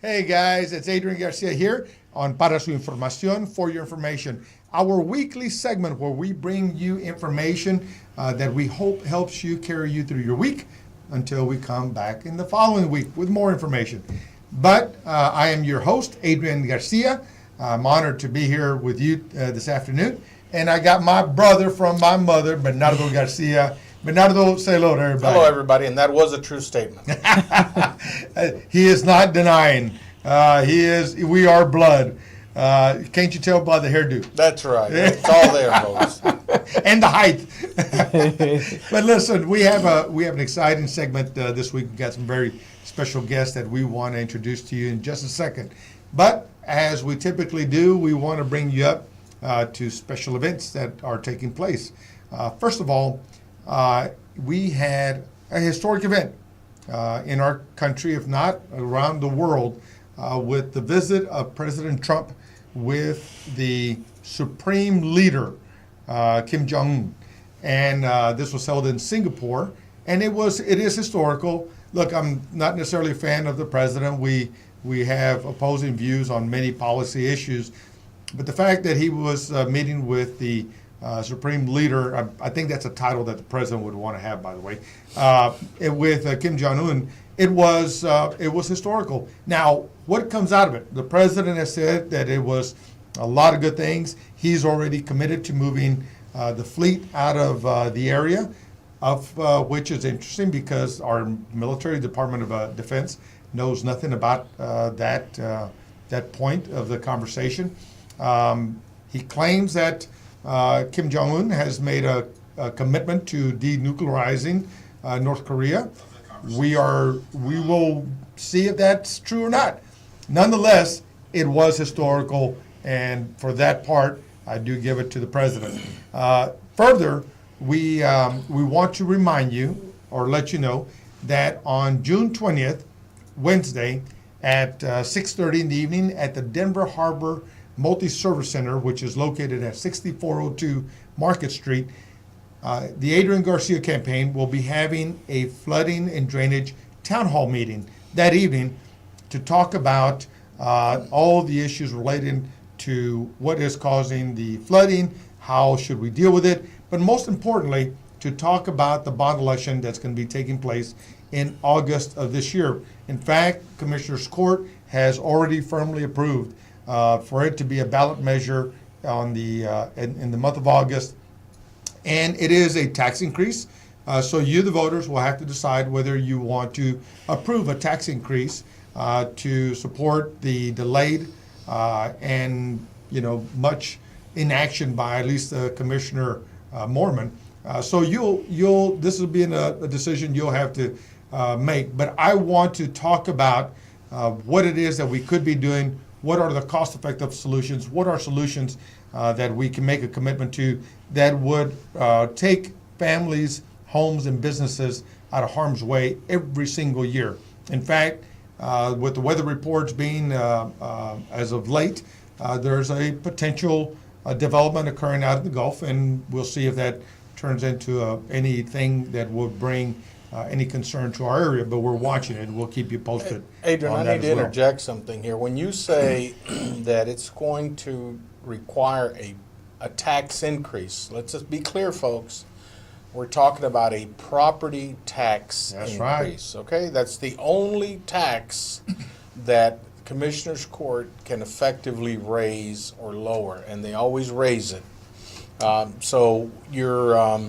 Hey guys, it's Adrian Garcia here on Para Su Información, for your information. Our weekly segment where we bring you information that we hope helps you carry you through your week until we come back in the following week with more information. But I am your host, Adrian Garcia. I'm honored to be here with you this afternoon. And I got my brother from my mother, Bernardo Garcia. Bernardo, say hello to everybody. Hello, everybody, and that was a true statement. He is not denying. We are blood. Can't you tell by the hairdo? That's right. It's all there, folks. And the height. But listen, we have an exciting segment this week. We've got some very special guests that we want to introduce to you in just a second. But as we typically do, we want to bring you up to special events that are taking place. First of all, we had a historic event in our country, if not around the world, with the visit of President Trump with the supreme leader, Kim Jong-un. And this was held in Singapore, and it is historical. Look, I'm not necessarily a fan of the president. We have opposing views on many policy issues, but the fact that he was meeting with the supreme leader, I think that's a title that the president would want to have, by the way, with Kim Jong-un, it was historical. Now, what comes out of it? The president has said that it was a lot of good things. He's already committed to moving the fleet out of the area, of which is interesting because our military Department of Defense knows nothing about that point of the conversation. He claims that Kim Jong-un has made a commitment to denuclearizing North Korea. We will see if that's true or not. Nonetheless, it was historical, and for that part, I do give it to the president. Further, we want to remind you or let you know that on June 20th, Wednesday, at 6:30 in the evening at the Denver Harbor Multi-Service Center, which is located at 6402 Market Street, the Adrian Garcia campaign will be having a flooding and drainage town hall meeting that evening to talk about all the issues related to what is causing the flooding, how should we deal with it, but most importantly, to talk about the bond election that's going to be taking place in August of this year. In fact, Commissioner's Court has already firmly approved for it to be a ballot measure on in the month of August. And it is a tax increase. So you, the voters, will have to decide whether you want to approve a tax increase to support the delayed and much inaction by at least Commissioner Mormon. So this will be a decision you'll have to make. But I want to talk about what it is that we could be doing. What are the cost-effective solutions? What are solutions that we can make a commitment to that would take families, homes, and businesses out of harm's way every single year? In fact, with the weather reports being as of late, there's a potential development occurring out in the Gulf, and we'll see if that turns into anything that would bring any concern to our area, but we're watching it and we'll keep you posted. Adrian, I need to interject something here. When you say that it's going to require a tax increase, let's just be clear, folks. We're talking about a property tax increase. Right. Okay? That's the only tax that Commissioner's Court can effectively raise or lower, and they always raise it. So your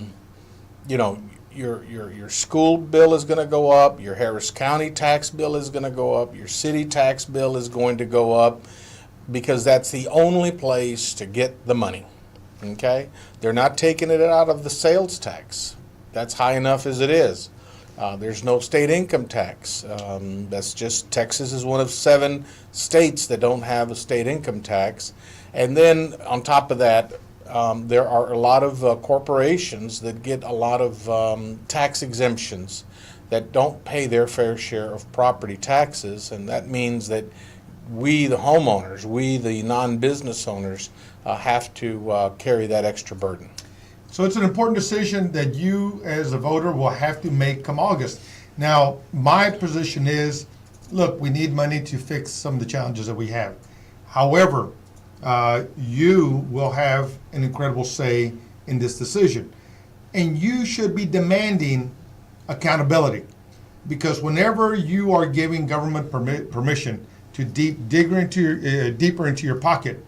school bill is going to go up, your Harris County tax bill is going to go up, your city tax bill is going to go up, because that's the only place to get the money. Okay? They're not taking it out of the sales tax. That's high enough as it is. There's no state income tax. That's just Texas is one of 7 states that don't have a state income tax. And then on top of that, there are a lot of corporations that get a lot of tax exemptions that don't pay their fair share of property taxes, and that means that we, the homeowners, we, the non-business owners, have to carry that extra burden. So it's an important decision that you, as a voter, will have to make come August. Now, my position is look, we need money to fix some of the challenges that we have. However, you will have an incredible say in this decision. And you should be demanding accountability. Because whenever you are giving government permission to deeper into your pocket,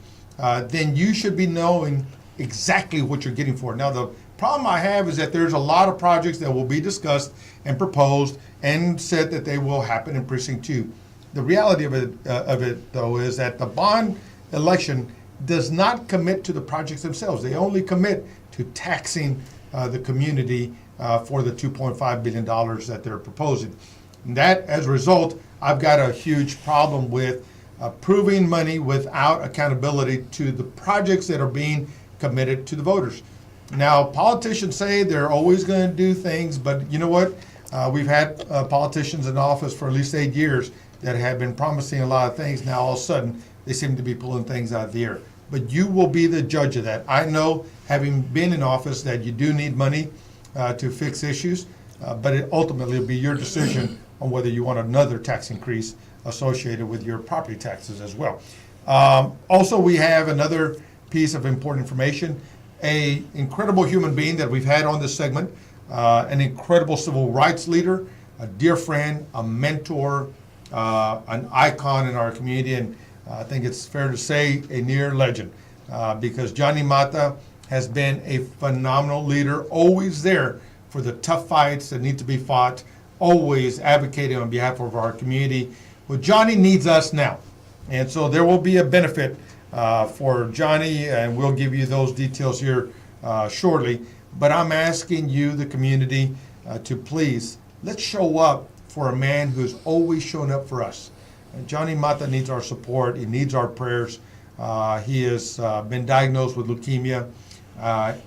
then you should be knowing exactly what you're getting for. Now, the problem I have is that there's a lot of projects that will be discussed and proposed and said that they will happen in Precinct 2. The reality of it, though, is that the bond election does not commit to the projects themselves. They only commit to taxing the community for the $2.5 billion that they're proposing. And that, as a result, I've got a huge problem with approving money without accountability to the projects that are being committed to the voters. Now, politicians say they're always going to do things, but you know what? We've had politicians in office for at least 8 years that have been promising a lot of things. Now, all of a sudden, they seem to be pulling things out of the air. But you will be the judge of that. I know, having been in office, that you do need money to fix issues, but it ultimately will be your decision on whether you want another tax increase associated with your property taxes as well. Also, we have another piece of important information. An incredible human being that we've had on this segment, an incredible civil rights leader, a dear friend, a mentor, an icon in our community, and I think it's fair to say a near legend, because Johnny Mata has been a phenomenal leader, always there for the tough fights that need to be fought, always advocating on behalf of our community. Well, Johnny needs us now, and so there will be a benefit for Johnny, and we'll give you those details here shortly. But I'm asking you, the community, to please, let's show up for a man who's always shown up for us. Johnny Mata needs our support. He needs our prayers. He has been diagnosed with leukemia,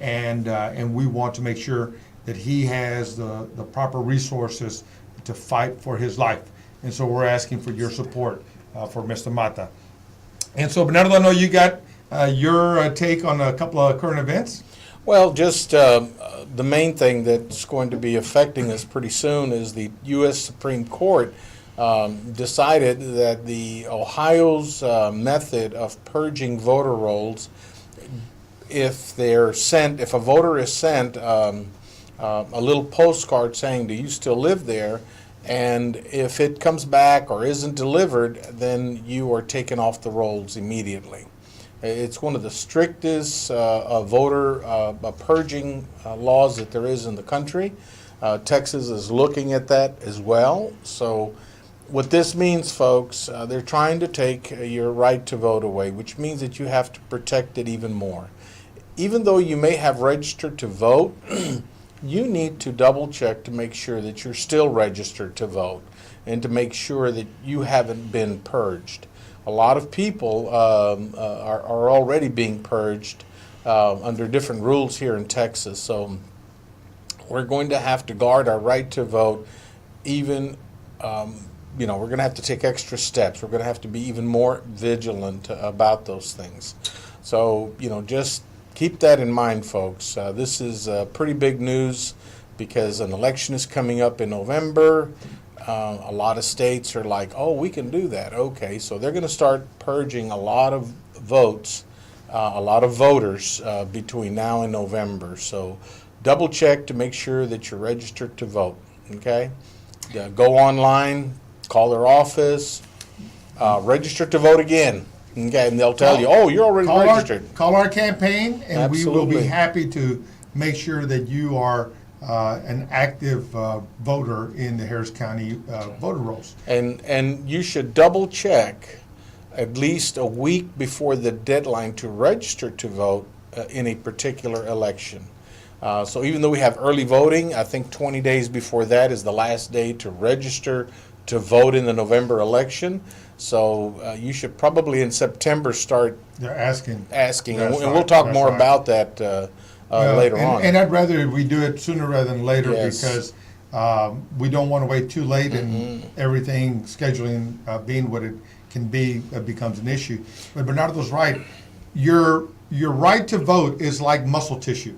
and we want to make sure that he has the proper resources to fight for his life. And so we're asking for your support for Mr. Mata. And so, Bernardo, I know you got your take on a couple of current events. Well, just the main thing that's going to be affecting us pretty soon is the U.S. Supreme Court decided that the Ohio's method of purging voter rolls, if a voter is sent a little postcard saying, "Do you still live there?" and if it comes back or isn't delivered, then you are taken off the rolls immediately. It's one of the strictest voter purging laws that there is in the country. Texas is looking at that as well. So what this means, folks, they're trying to take your right to vote away, which means that you have to protect it even more. Even though you may have registered to vote, you need to double check to make sure that you're still registered to vote and to make sure that you haven't been purged. A lot of people are already being purged under different rules here in Texas. So we're going to have to guard our right to vote. Even, we're going to have to take extra steps. We're going to have to be even more vigilant about those things. So, just keep that in mind, folks. This is pretty big news because an election is coming up in November. A lot of states are like, oh, we can do that. Okay, so they're going to start purging a lot of votes, a lot of voters between now and November. So double check to make sure that you're registered to vote, okay? Go online, call their office, register to vote again. Okay, and they'll tell you, oh, you're already registered. Call our campaign, and Absolutely. We will be happy to make sure that you are an active voter in the Harris County voter rolls. And you should double check at least a week before the deadline to register to vote in a particular election. So even though we have early voting, I think 20 days before that is the last day to register to vote in the November election. So you should probably in September start They're asking. and we'll talk more about that later on. And I'd rather we do it sooner rather than later, Yes. because we don't want to wait too late and everything, scheduling being what it can be, becomes an issue. But Bernardo's right. Your right to vote is like muscle tissue.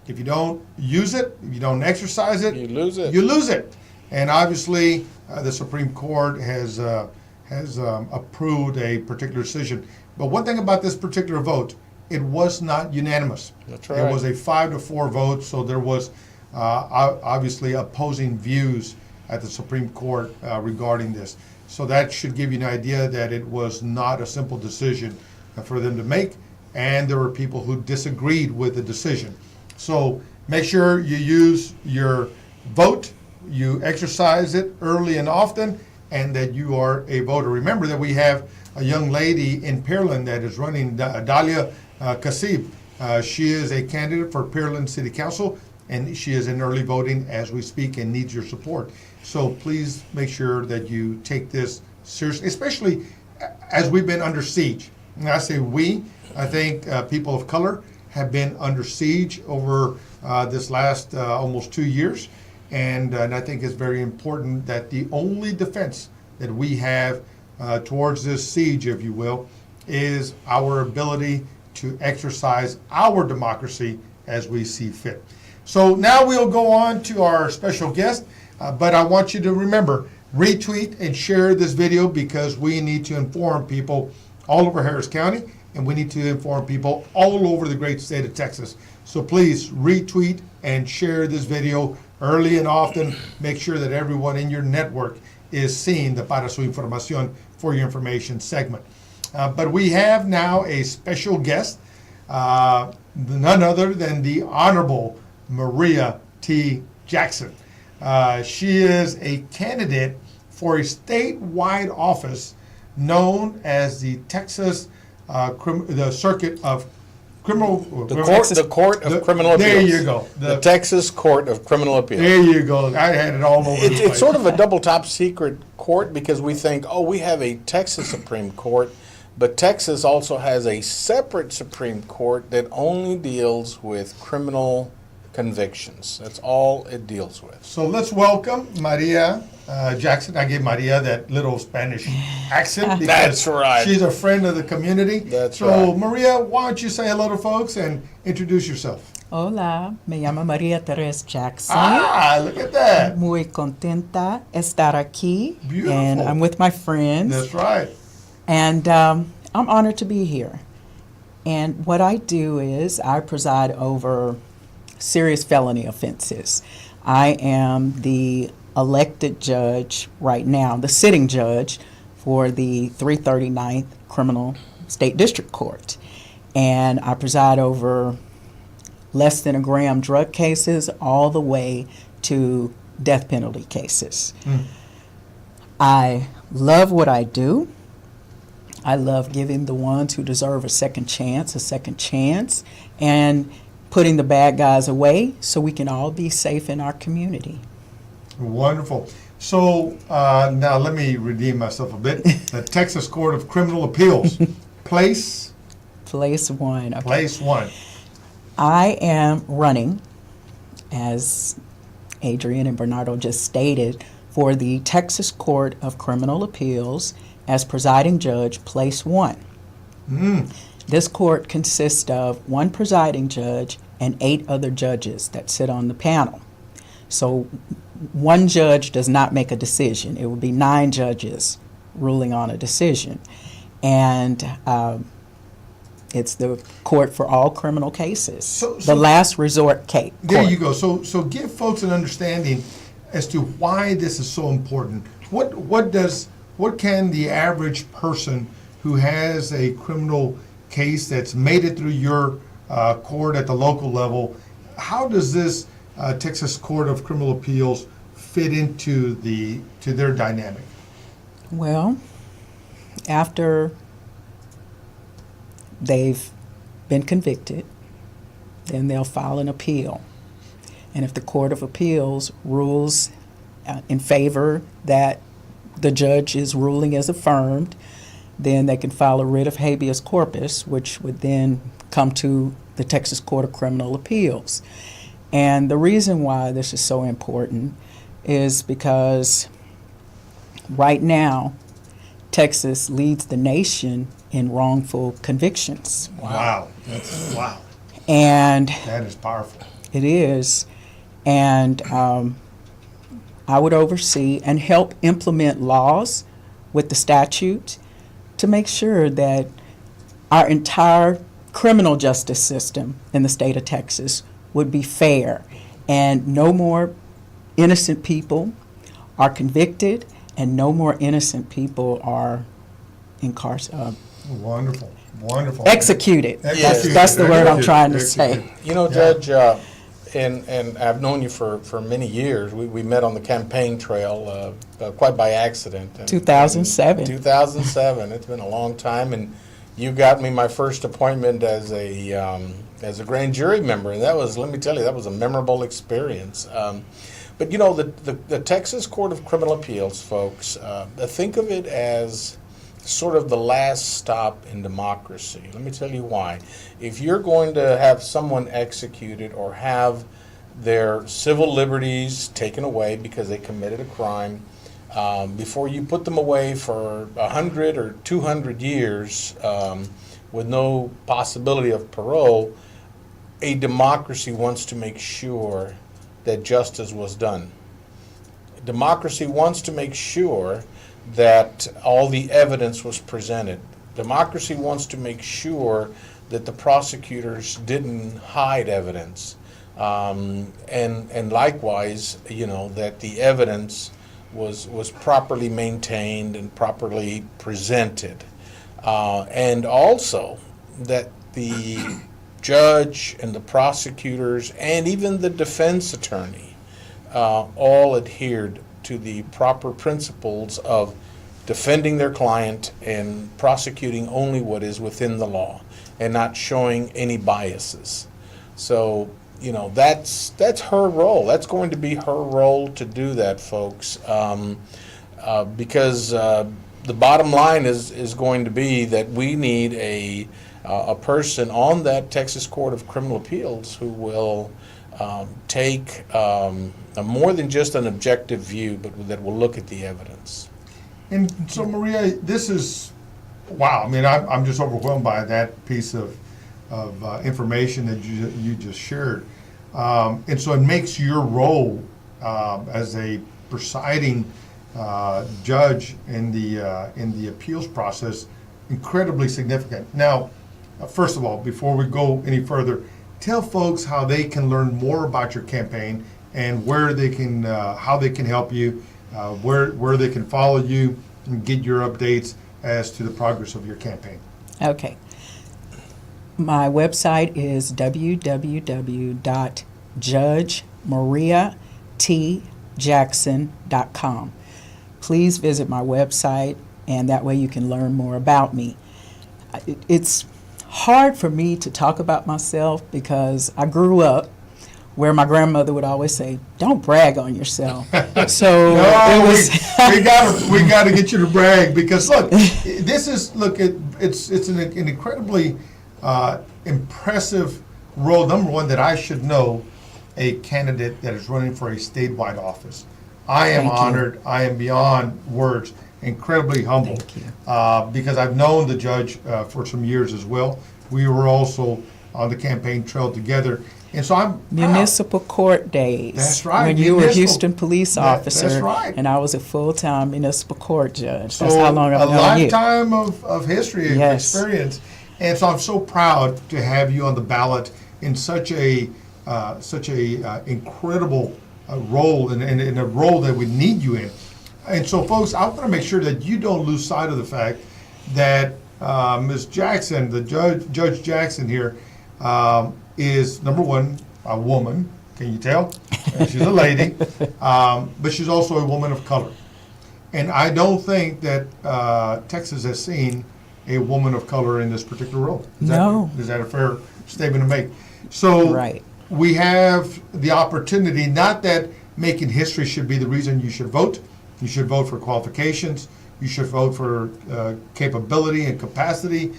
If you don't use it, if you don't exercise it, You lose it. You lose it. And obviously, the Supreme Court has approved a particular decision. But one thing about this particular vote, it was not unanimous. That's It right. was a 5-4 vote, so there was obviously opposing views at the Supreme Court regarding this. So that should give you an idea that it was not a simple decision for them to make, and there were people who disagreed with the decision. So make sure you use your vote, you exercise it early and often, and that you are a voter. Remember that we have a young lady in Pearland that is running, Dalia Kasib. She is a candidate for Pearland City Council, and she is in early voting as we speak and needs your support. So please make sure that you take this seriously, especially as we've been under siege. And I say we, I think people of color have been under siege over this last almost 2 years. And I think it's very important that the only defense that we have towards this siege, if you will, is our ability to exercise our democracy as we see fit. So now we'll go on to our special guest, but I want you to remember, retweet and share this video because we need to inform people all over Harris County, and we need to inform people all over the great state of Texas. So please retweet and share this video early and often. Make sure that everyone in your network is seeing the Para Su Información, for your information segment. But we have now a special guest, none other than the Honorable Maria T. Jackson. She is a candidate for a statewide office known as the Texas the Circuit of Criminal. The Court of Criminal Appeals. There you go. The Texas Court of Criminal Appeals. There you go. I had it all over the place. It's sort of a double top secret court because we think, oh, we have a Texas Supreme Court, but Texas also has a separate Supreme Court that only deals with criminal convictions. That's all it deals with. So let's welcome Maria Jackson. I gave Maria that little Spanish accent because That's right. she's a friend of the community. That's so, right. Maria, why don't you say hello to folks and introduce yourself? Hola, me llamo María Teresa Jackson. Ah, look at that. Muy contenta estar aquí. Beautiful. And I'm with my friends. That's right. And I'm honored to be here. And what I do is I preside over serious felony offenses. I am the elected judge right now, the sitting judge for the 339th Criminal State District Court. And I preside over less than a gram drug cases all the way to death penalty cases. I love what I do. I love giving the ones who deserve a second chance, and putting the bad guys away so we can all be safe in our community. Wonderful. So now let me redeem myself a bit. The Texas Court of Criminal Appeals, place one. Okay. place one. I am running, as Adrian and Bernardo just stated, for the Texas Court of Criminal Appeals as presiding judge, place one. This court consists of one presiding judge and 8 other judges that sit on the panel. So one judge does not make a decision. It will be 9 judges ruling on a decision. And it's the court for all criminal cases, the last resort court. There you go. So give folks an understanding as to why this is so important. What can the average person who has a criminal case that's made it through your court at the local level, how does this Texas Court of Criminal Appeals fit into their dynamic? Well, after they've been convicted, then they'll file an appeal. And if the Court of Appeals rules in favor that the judge's ruling is affirmed, then they can file a writ of habeas corpus, which would then come to the Texas Court of Criminal Appeals. And the reason why this is so important is because right now, Texas leads the nation in wrongful convictions. Wow. Wow. And That is powerful. it is. And I would oversee and help implement laws with the statute to make sure that our entire criminal justice system in the state of Texas would be fair and no more innocent people are convicted and no more innocent people are Wonderful, wonderful. executed. Yes. That's the word I'm trying to say. You know, Yeah. Judge, and I've known you for many years. We met on the campaign trail quite by accident. And- 2007. 2007. It's been a long time, and you got me my first appointment as a grand jury member, and that was, let me tell you, that was a memorable experience. But you know, the Texas Court of Criminal Appeals, folks, think of it as sort of the last stop in democracy. Let me tell you why. If you're going to have someone executed or have their civil liberties taken away because they committed a crime, before you put them away for 100 or 200 years with no possibility of parole, a democracy wants to make sure that justice was done. Democracy wants to make sure that all the evidence was presented. Democracy wants to make sure that the prosecutors didn't hide evidence. And likewise, you know, that the evidence was properly maintained and properly presented. And also that the judge and the prosecutors and even the defense attorney all adhered to the proper principles of defending their client and prosecuting only what is within the law and not showing any biases. So, you know, that's her role. That's going to be her role to do that, folks, because the bottom line is going to be that we need a person on that Texas Court of Criminal Appeals who will take more than just an objective view, but that will look at the evidence. And so, Maria, this is, wow, I mean, I'm just overwhelmed by that piece of information that you just shared. And so it makes your role as a presiding judge in the appeals process incredibly significant. Now, first of all, before we go any further, tell folks how they can learn more about your campaign and where they can, how they can help you, where they can follow you and get your updates as to the progress of your campaign. Okay. My website is www.judgemariatjackson.com. Please visit my website, and that way you can learn more about me. It's hard for me to talk about myself because I grew up where my grandmother would always say, "Don't brag on yourself." So No, it was we gotta get you to brag, because look, it's an incredibly impressive role. Number one, that I should know a candidate that is running for a statewide office. I am Thank you. honored. I am beyond words. Incredibly humbled. Thank you. Because I've known the judge for some years as well. We were also on the campaign trail together, and so I'm proud. municipal court days. That's right, When you were municipal- Houston police That's officer. right. And I was a full-time municipal court judge. So That's how long I've a known you. lifetime of history and Yes. experience, and so I'm so proud to have you on the ballot in such a incredible role, and in a role that we need you in. And so, folks, I want to make sure that you don't lose sight of the fact that Ms. Jackson, Judge Jackson here, is, number one, a woman. Can you tell? She's a lady, but she's also a woman of color. And I don't think that Texas has seen a woman of color in this particular role. No. Is that a fair statement to make? So Right. we have the opportunity, not that making history should be the reason you should vote. You should vote for qualifications. You should vote for capability and capacity.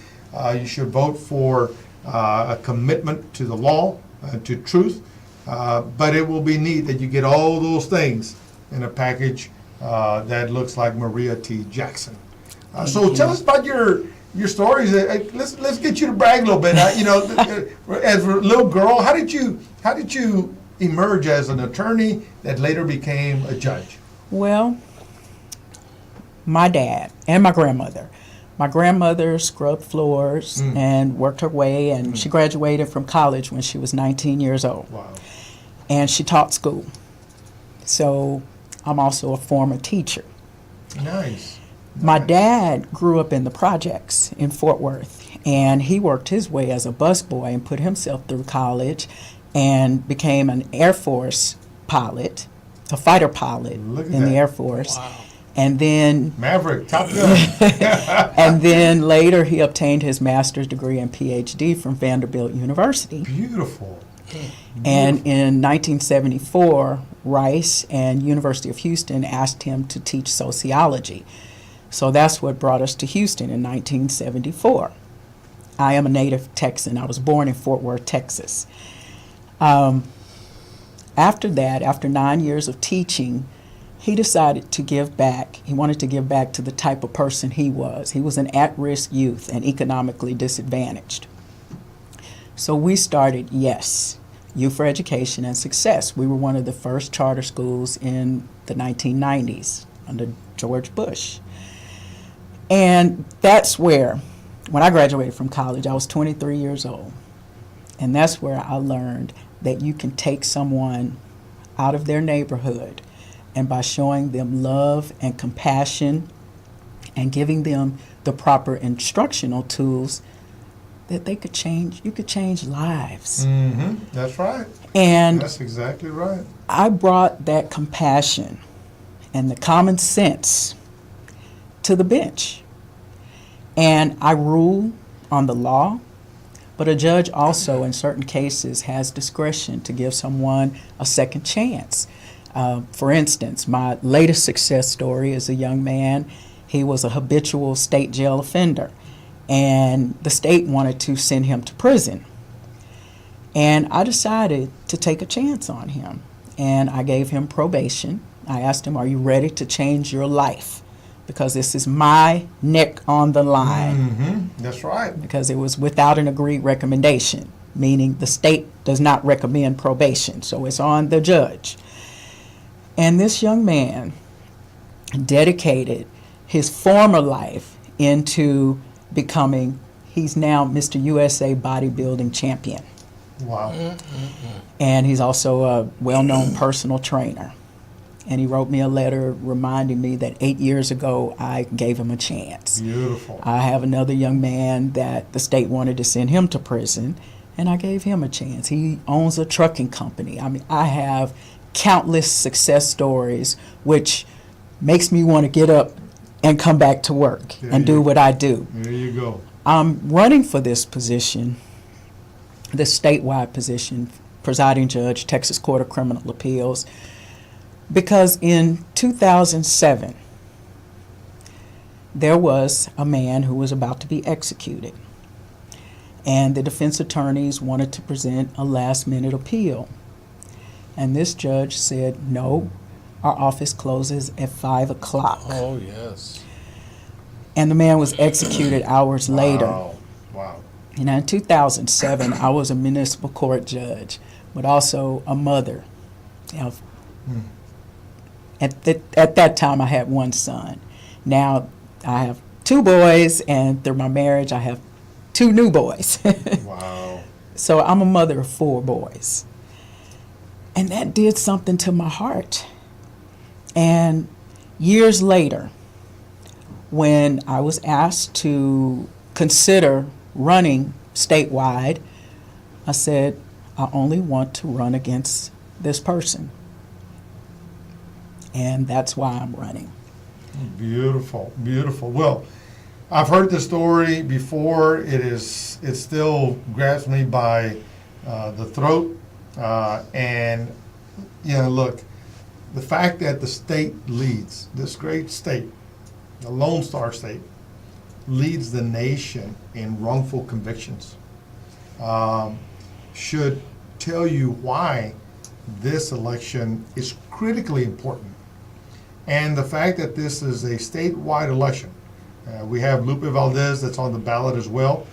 You should vote for a commitment to the law, to truth. But it will be neat that you get all those things in a package that looks like Maria T. Jackson. So tell us about your stories. Let's get you to brag a little bit. You know, as a little girl, how did you emerge as an attorney that later became a judge? Well, my dad and my grandmother. My grandmother scrubbed floors and worked her way, and she graduated from college when she was 19 years old. Wow. And she taught school. So I'm also a former teacher. Nice. My dad grew up in the projects in Fort Worth, and he worked his way as a busboy and put himself through college and became an Air Force pilot, a fighter pilot Look at in that. the Air Force. Wow. And then Maverick, Top Gun. and then later he obtained his master's degree and PhD from Vanderbilt University. Beautiful. And in 1974, Rice and University of Houston asked him to teach sociology. So that's what brought us to Houston in 1974. I am a native Texan. I was born in Fort Worth, Texas. After that, after 9 years of teaching, he decided to give back. He wanted to give back to the type of person he was. He was an at-risk youth and economically disadvantaged. So we started YES, Youth for Education and Success. We were one of the first charter schools in the 1990s under George Bush. And that's where, when I graduated from college, I was 23 years old. And that's where I learned that you can take someone out of their neighborhood, and by showing them love and compassion and giving them the proper instructional tools, that they could change, you could change lives. Mm-hmm. That's right. And That's exactly right. I brought that compassion and the common sense to the bench. And I rule on the law, but a judge also, in certain cases, has discretion to give someone a second chance. For instance, my latest success story is a young man. He was a habitual state jail offender, and the state wanted to send him to prison. And I decided to take a chance on him, and I gave him probation. I asked him, "Are you ready to change your life? Because this is my neck on the line." Mm-hmm. That's right. Because it was without an agreed recommendation, meaning the state does not recommend probation, so it's on the judge. And this young man dedicated his former life into becoming, he's now Mr. USA bodybuilding champion. Wow. And he's also a well-known personal trainer. And he wrote me a letter reminding me that 8 years ago I gave him a chance. Beautiful. I have another young man that the state wanted to send him to prison, and I gave him a chance. He owns a trucking company. I mean, I have countless success stories, which makes me want to get up and come back to work and do what I do. There you go. I'm running for this position, this statewide position, presiding judge, Texas Court of Criminal Appeals, because in 2007, there was a man who was about to be executed. And the defense attorneys wanted to present a last-minute appeal. And this judge said, "No, our office closes at 5 o'clock. Oh, yes. And the man was executed hours later. Wow. Wow. And in 2007, I was a municipal court judge, but also a mother. Of, at that time, I had one son. Now I have 2 boys, and through my marriage, I have 2 new boys. Wow. So I'm a mother of 4 boys. And that did something to my heart. And years later, when I was asked to consider running statewide, I said, I only want to run against this person. And that's why I'm running. Beautiful, beautiful. Well, I've heard the story before. It still grabs me by the throat. And, look, the fact that the state leads, this great state, the Lone Star State, leads the nation in wrongful convictions, should tell you why this election is critically important. And the fact that this is a statewide election. We have Lupe Valdez that's on the ballot as well.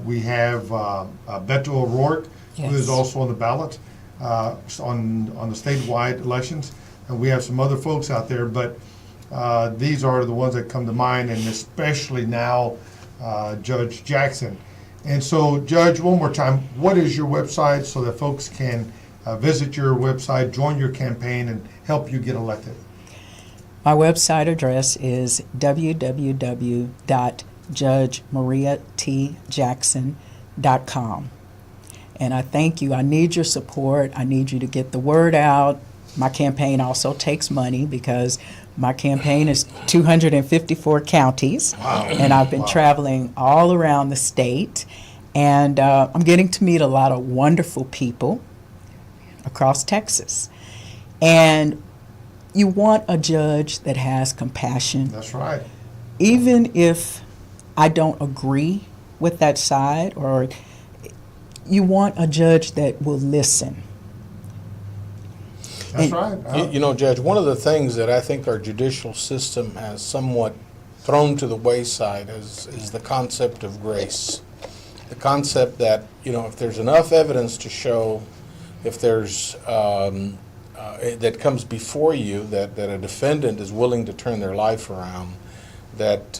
We have Beto O'Rourke, who is Yes. also on the ballot. on the statewide elections. And we have some other folks out there, but these are the ones that come to mind, and especially now Judge Jackson. And so, Judge, one more time, what is your website so that folks can visit your website, join your campaign, and help you get elected? My website address is www.judgemariatjackson.com. And I thank you. I need your support. I need you to get the word out. My campaign also takes money because my campaign is 254 counties. Wow. And I've been traveling all around the state. And I'm getting to meet a lot of wonderful people across Texas. And you want a judge that has compassion. That's right. Even if I don't agree with that side, or you want a judge that will listen. That's right. You know, Judge, one of the things that I think our judicial system has somewhat thrown to the wayside is the concept of grace. The concept that, you know, if there's enough evidence to show, if there's that comes before you that a defendant is willing to turn their life around, that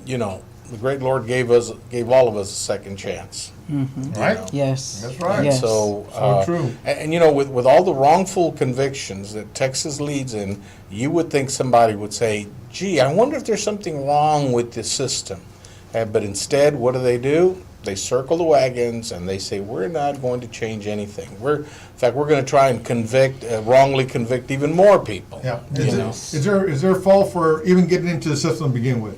you know, the great Lord gave all of us a second chance. Mm-hmm. Right? know. Yes. That's right. Yes. So true. And you know, with all the wrongful convictions that Texas leads in, you would think somebody would say, "Gee, I wonder if there's something wrong with the system." But instead, what do? They circle the wagons and they say, "We're not going to change anything. In fact, we're going to try and wrongly convict even more people." Yeah. You know? Is there a fault for even getting into the system to begin with?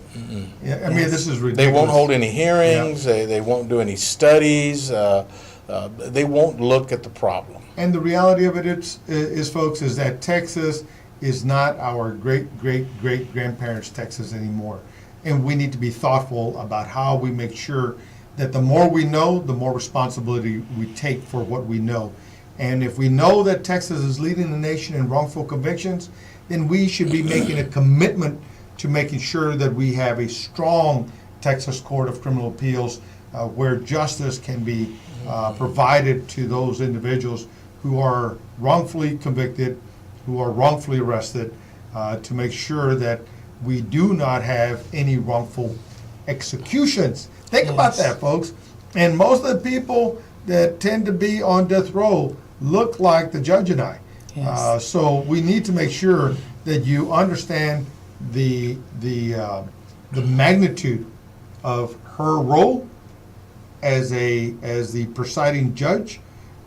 Yeah. I mean, this is ridiculous. They won't hold any hearings. They won't do any studies. They won't look at the problem. And the reality of it is, folks, is that Texas is not our great-great-great-grandparents' Texas anymore. And we need to be thoughtful about how we make sure that the more we know, the more responsibility we take for what we know. And if we know that Texas is leading the nation in wrongful convictions, then we should be making a commitment to making sure that we have a strong Texas Court of Criminal Appeals where justice can be provided to those individuals who are wrongfully convicted, who are wrongfully arrested, to make sure that we do not have any wrongful executions. Think about that, folks. And most of the people that tend to be on death row look like the judge and I. Yes. So we need to make sure that you understand the magnitude of her role as the presiding judge,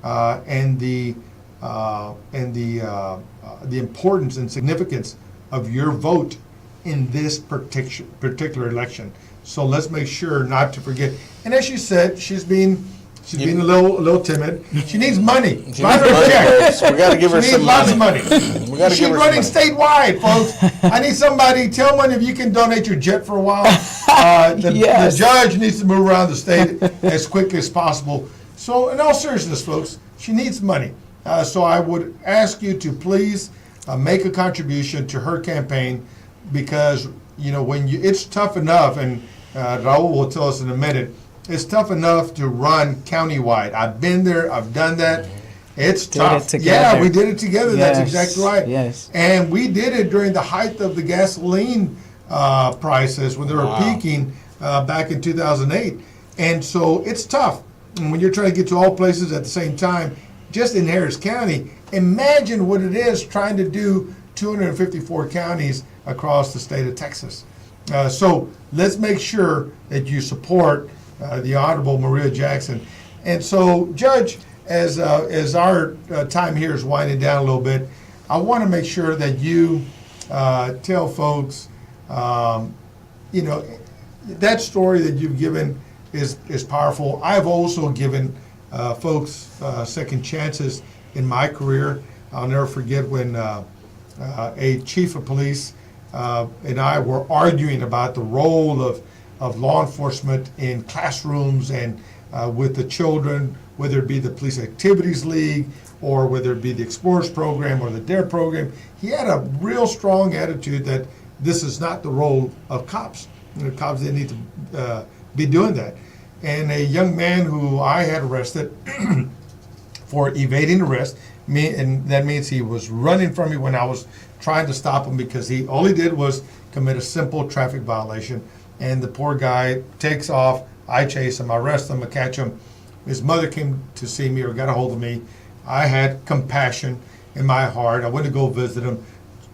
and the importance and significance of your vote in this particular election. So let's make sure not to forget. And as she said, she's being a little timid. She needs money. Write her a check. We got to give her She some needs lots of money. We got to She's give her running some money. statewide, folks. I need somebody. Tell one if you can donate your jet for a while. The Yes. judge needs to move around the state as quickly as possible. So, in all seriousness, folks, she needs money. So I would ask you to please make a contribution to her campaign, because when it's tough enough, and Raul will tell us in a minute. It's tough enough to run countywide. I've been there. I've done that. It's tough. It together. Yeah, we did it together. That's Yes, exactly right. yes. And we did it during the height of the gasoline prices when they were peaking back in 2008. And so it's tough. And when you're trying to get to all places at the same time, just in Harris County, imagine what it is trying to do 254 counties across the state of Texas. So let's make sure that you support the Honorable Maria Jackson. And so, Judge, as our time here is winding down a little bit, I want to make sure that you tell folks, that story that you've given is powerful. I've also given folks second chances in my career. I'll never forget when a chief of police and I were arguing about the role of law enforcement in classrooms and with the children, whether it be the Police Activities League or whether it be the Explorers Program or the DARE program. He had a real strong attitude that this is not the role of cops. Cops didn't need to be doing that. And a young man who I had arrested for evading arrest. And that means he was running from me when I was trying to stop him, because all he did was commit a simple traffic violation. And the poor guy takes off. I chase him, I arrest him, I catch him. His mother came to see me, or got a hold of me. I had compassion in my heart. I went to go visit him,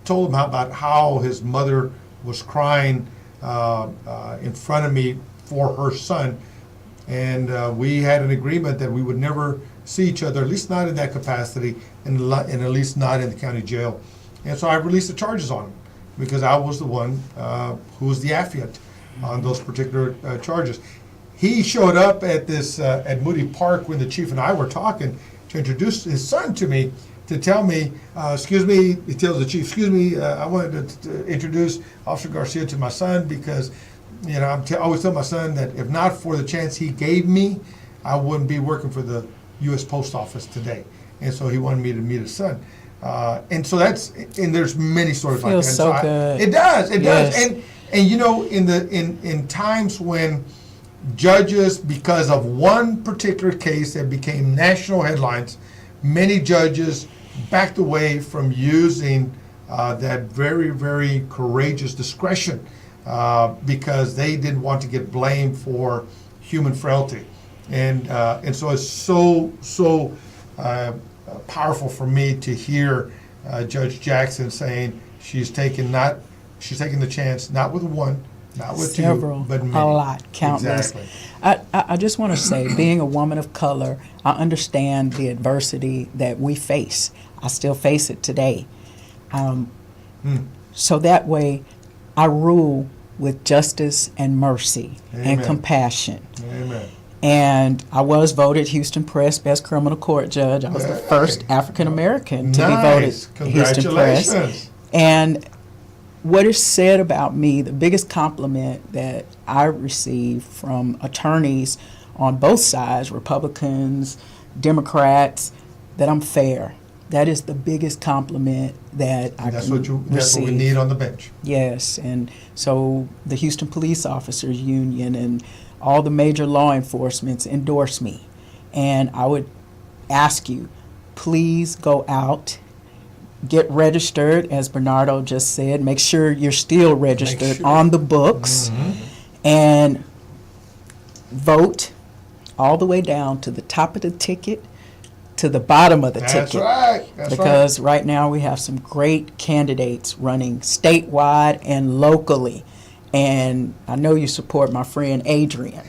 told him about how his mother was crying in front of me for her son. And we had an agreement that we would never see each other, at least not in that capacity, and at least not in the county jail. And so I released the charges on him, because I was the one who was the affiant on those particular charges. He showed up at at Moody Park when the chief and I were talking to introduce his son to me, to tell me, excuse me, he tells the chief, excuse me, I wanted to introduce Officer Garcia to my son, because, you know, I always tell my son that if not for the chance he gave me, I wouldn't be working for the U.S. Post Office today. And so he wanted me to meet his son. And so and there's many stories like that. Feels so good. It does, Yes. And you know, in times when judges, because of one particular case that became national headlines, many judges backed away from using that very, very courageous discretion because they didn't want to get blamed for human frailty. And so it's so powerful for me to hear Judge Jackson saying she's taking the chance, not with one, not with Several, two, but many. a lot, countless. Exactly. I just want to say, being a woman of color, I understand the adversity that we face. I still face it today. So that way, I rule with justice and mercy and Amen. compassion. Amen. And I was voted Houston Press Best Criminal Court Judge. I was the first African American to be Nice. voted Houston Press. Congratulations. And what is said about me, the biggest compliment that I receive from attorneys on both sides, Republicans, Democrats, that I'm fair. That is the biggest compliment that I That's can what receive. that's what we need on the bench. Yes, and so the Houston Police Officers Union and all the major law enforcements endorse me. And I would ask you, please go out, get registered, as Bernardo just said. Make sure you're still registered sure. on the books, and vote all the way down to the top of the ticket to the bottom of the That's ticket. right. That's Because right now we have some great candidates running statewide and locally. And I know you support my friend Adrian.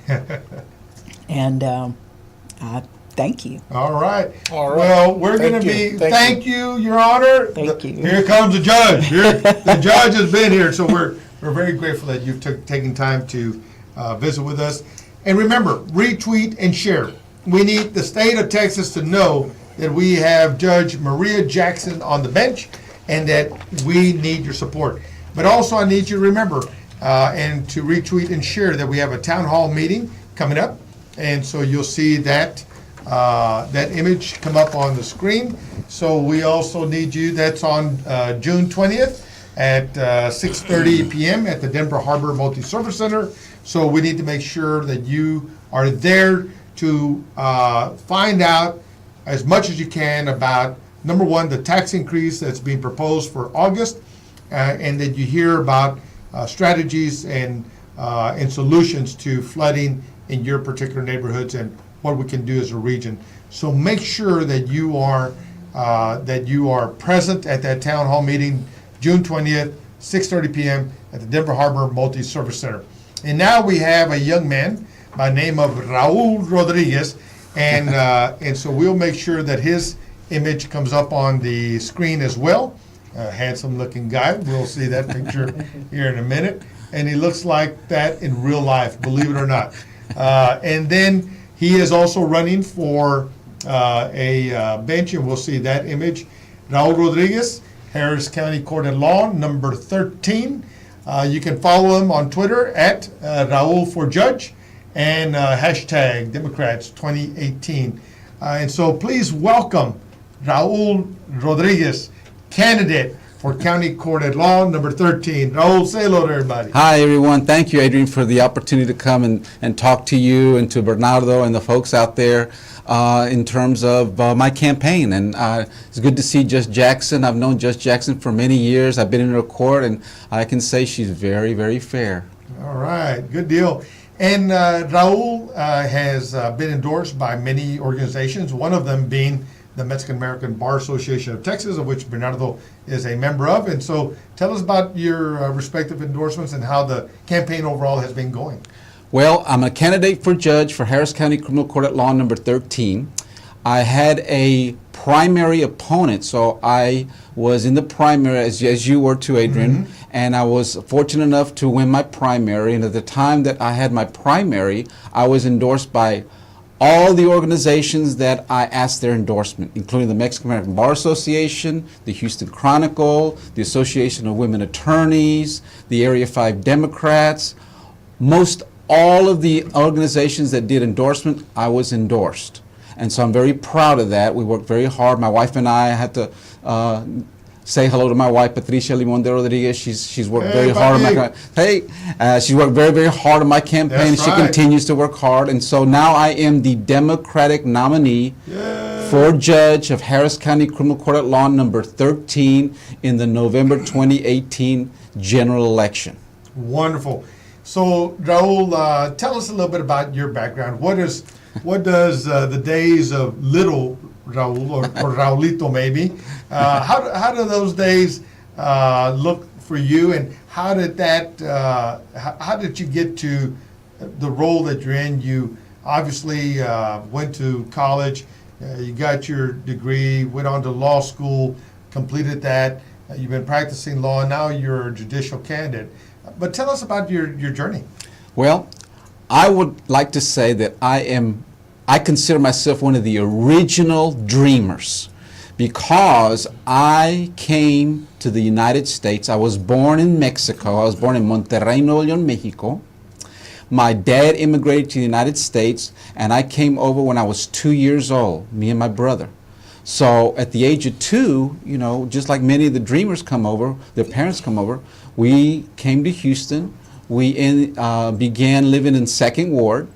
And I thank you. All right. All right. Well, we're going to Thank you. be. Thank Thank you, Your Honor. Thank you. Here comes the judge. The judge has been here, so we're very grateful that you've taken time to visit with us. And remember, retweet and share. We need the state of Texas to know that we have Judge Maria Jackson on the bench, and that we need your support. But also, I need you to remember and to retweet and share that we have a town hall meeting coming up, and so you'll see that image come up on the screen. So we also need you. That's on June 20th at 6:30 p.m. at the Denver Harbor Multi-Service Center. So we need to make sure that you are there to find out as much as you can about, number one, the tax increase that's being proposed for August, and that you hear about strategies and solutions to flooding in your particular neighborhoods and what we can do as a region. So make sure that you are present at that town hall meeting, June 20th, 6:30 p.m. at the Denver Harbor Multi-Service Center. And now we have a young man by name of Raul Rodriguez, and so we'll make sure that his image comes up on the screen as well. A handsome-looking guy. We'll see that picture here in a minute, and he looks like that in real life, believe it or not. And then he is also running for a bench, and we'll see that image. Raul Rodriguez, Harris County Court at Law, number 13. You can follow him on Twitter at Raul for Judge and hashtag Democrats 2018. And so please welcome Raul Rodriguez, candidate for County Court at Law number 13. Raul, say hello to everybody. Hi, everyone. Thank you, Adrian, for the opportunity to come and talk to you and to Bernardo and the folks out there in terms of my campaign. And it's good to see Judge Jackson. I've known Judge Jackson for many years. I've been in her court, and I can say she's very, very fair. All right, good deal. And Raul has been endorsed by many organizations, one of them being the Mexican American Bar Association of Texas, of which Bernardo is a member of. And so tell us about your respective endorsements and how the campaign overall has been going. Well, I'm a candidate for judge for Harris County Criminal Court at Law number 13. I had a primary opponent, so I was in the primary, as you were too, Adrian, and I was fortunate enough to win my primary. And at the time that I had my primary, I was endorsed by all the organizations that I asked their endorsement, including the Mexican American Bar Association, the Houston Chronicle, the Association of Women Attorneys, the Area 5 Democrats. Most all of the organizations that did endorsement, I was endorsed. And so I'm very proud of that. We worked very hard. My wife and I had to say hello to my wife, Patricia Limon de Rodriguez. She's worked very hard on my she's worked very, very hard on my campaign. That's She right. continues to work hard. And so now I am the Democratic nominee for judge of Harris County Criminal Court at Law number 13 in the November 2018 general election. Wonderful. So, Raul, tell us a little bit about your background. What does the days of little Raul or Raulito maybe, how do those days look for you, and how did that how did you get to the role that you're in? You obviously went to college, you got your degree, went on to law school, completed that. You've been practicing law, and now you're a judicial candidate. But tell us about your journey. Well, I would like to say that I consider myself one of the original dreamers because I came to the United States. I was born in Mexico. I was born in Monterrey, Nuevo León, Mexico. My dad immigrated to the United States, and I came over when I was 2 years old, me and my brother. So at the age of 2, you know, just like many of the dreamers come over, their parents come over, we came to Houston. We began living in 2nd Ward,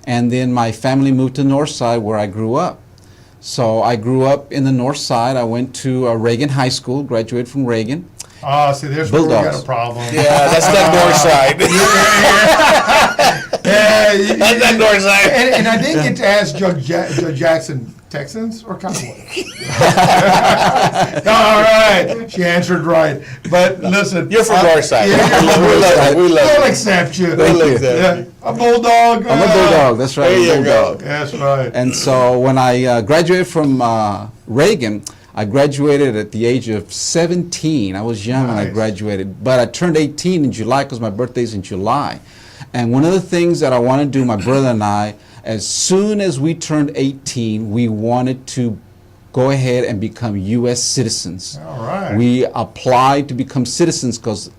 and then my family moved to North Side where I grew up. So I grew up in the North Side. I went to Reagan High School, graduated from Reagan. See, there's where we got a problem. Yeah, that's that north side. That's that north side. And I didn't get to ask Judge Jackson, Texans or Cowboys? All right, she answered right. But listen, You're from north side. Yeah, We love you. We love We'll you. accept you. Thank you. Yeah, a bulldog. I'm a bulldog, that's right. There you a bulldog. go. That's right. And so when I graduated from Reagan, I graduated at the age of 17. I was young when I Nice. graduated, but I turned 18 in July because my birthday's in July. And one of the things that I want to do, my brother and I, as soon as we turned 18, we wanted to go ahead and become U.S. citizens. All right. We applied to become citizens because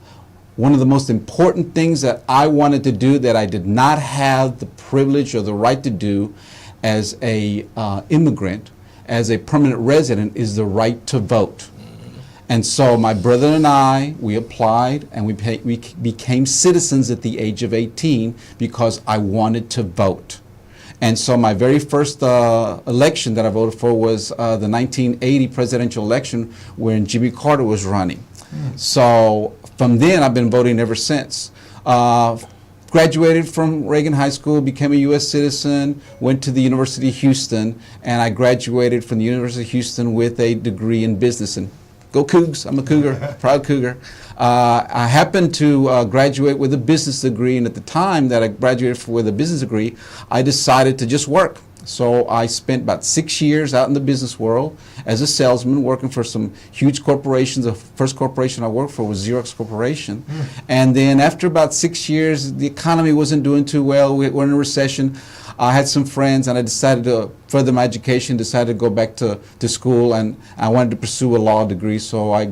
one of the most important things that I wanted to do that I did not have the privilege or the right to do as a immigrant, as a permanent resident, is the right to vote. And so my brother and I, we applied and we became citizens at the age of 18 because I wanted to vote. And so my very first election that I voted for was the 1980 presidential election when Jimmy Carter was running. So from then I've been voting ever since. Graduated from Reagan High School, became a U.S. citizen, went to the University of Houston, and I graduated from the University of Houston with a degree in business. And go Cougs, I'm a Cougar, proud Cougar. I happened to graduate with a business degree, and at the time that I graduated with a business degree, I decided to just work. So I spent about 6 years out in the business world as a salesman, working for some huge corporations. The first corporation I worked for was Xerox Corporation. And then after about 6 years, the economy wasn't doing too well. We were in a recession. I had some friends, and I decided to further my education, decided to go back to school, and I wanted to pursue a law degree. So I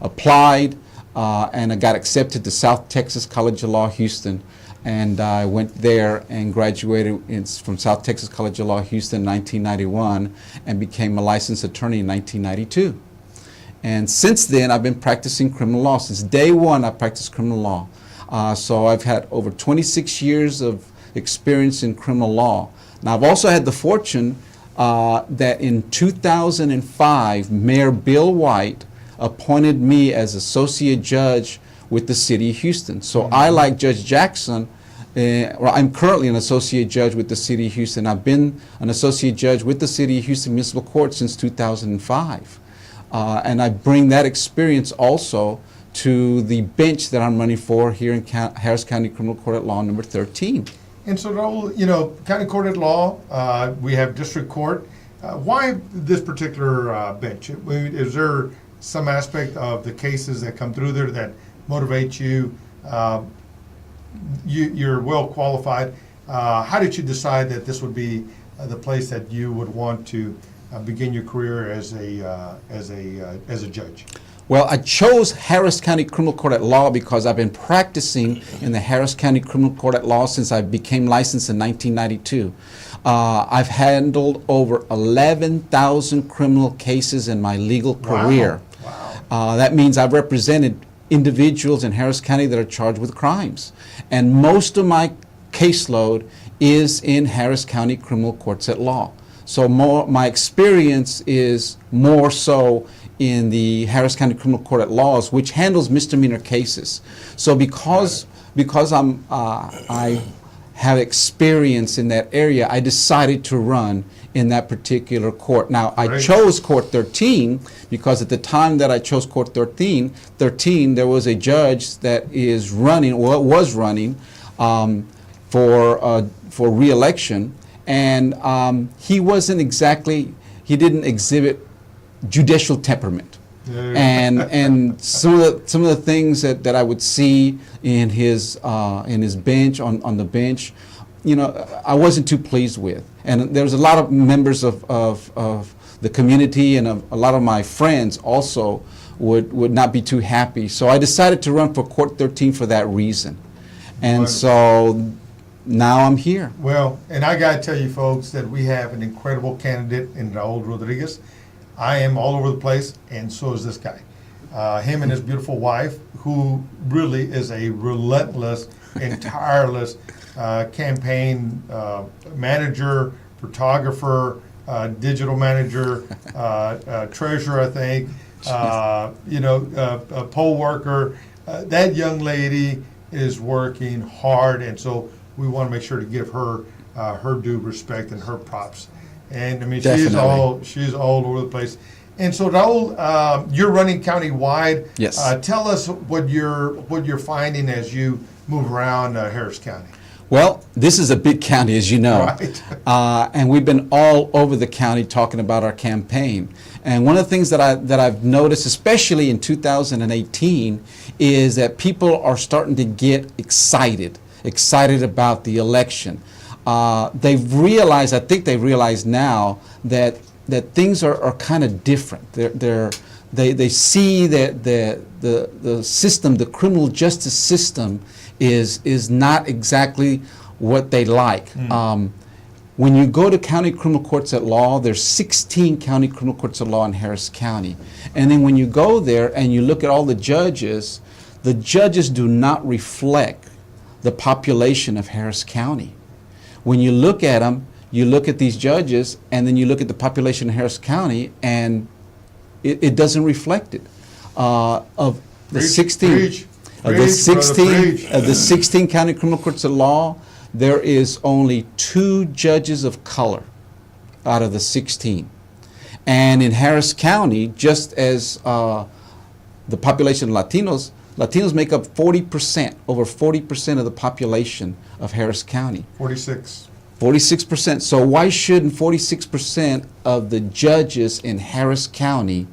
applied, and I got accepted to South Texas College of Law, Houston. And I went there and graduated from South Texas College of Law, Houston in 1991, and became a licensed attorney in 1992. And since then, I've been practicing criminal law. Since day one, I practiced criminal law. So I've had over 26 years of experience in criminal law. Now, I've also had the fortune that in 2005, Mayor Bill White appointed me as associate judge with the city of Houston. So I, like Judge Jackson, well, I'm currently an associate judge with the city of Houston. I've been an associate judge with the city of Houston Municipal Court since 2005. And I bring that experience also to the bench that I'm running for here in Harris County Criminal Court at Law number 13. And so, Raul, you know, county court at law, we have district court. Why this particular bench? Is there some aspect of the cases that come through there that motivate you? You're well qualified. How did you decide that this would be the place that you would want to begin your career as a judge? Well, I chose Harris County Criminal Court at Law because I've been practicing in the Harris County Criminal Court at Law since I became licensed in 1992. I've handled over 11,000 criminal cases in my legal career. Wow. That means I've represented individuals in Harris County that are charged with crimes. And most of my caseload is in Harris County Criminal Courts at Law. So my experience is more so in the Harris County Criminal Court at Laws, which handles misdemeanor cases. So because I have experience in that area, I decided to run in that particular court. Now, I chose Court 13 because at the time that I chose Court 13, there was a judge that is running, or was running, for re-election, and he didn't exhibit judicial temperament. And some of the things that I would see in his bench, on the bench, you know, I wasn't too pleased with. And there's a lot of members of the community and a lot of my friends also would not be too happy. So I decided to run for Court 13 for that reason. And so now I'm here. Well, and I got to tell you folks that we have an incredible candidate in Raul Rodriguez. I am all over the place, and so is this guy. Him and his beautiful wife, who really is a relentless and tireless campaign manager, photographer, digital manager, treasurer, I think, poll worker. That young lady is working hard, and so we want to make sure to give her her due respect and her props. And I mean, she's all over the place. And so, Raul, you're running county-wide. Yes. Tell us what you're finding as you move around Harris County. Well, this is a big county, as you know. Right. And we've been all over the county talking about our campaign. And one of the things that I've noticed, especially in 2018, is that people are starting to get excited about the election. They've realized, I think they've realized now that things are kind of different. They see that the system, the criminal justice system, is not exactly what they like. When you go to county criminal courts at law, there's 16 county criminal courts at law in Harris County. And then when you go there and you look at all the judges do not reflect the population of Harris County. When you look at them, you look at these judges, and then you look at the population of Harris County, and it doesn't reflect it. Of the 16 county criminal courts of law, there is only 2 judges of color out of the 16. And in Harris County, just as the population of Latinos make up 40%, over 40% of the population of Harris County. 46%. So why shouldn't 46% of the judges in Harris County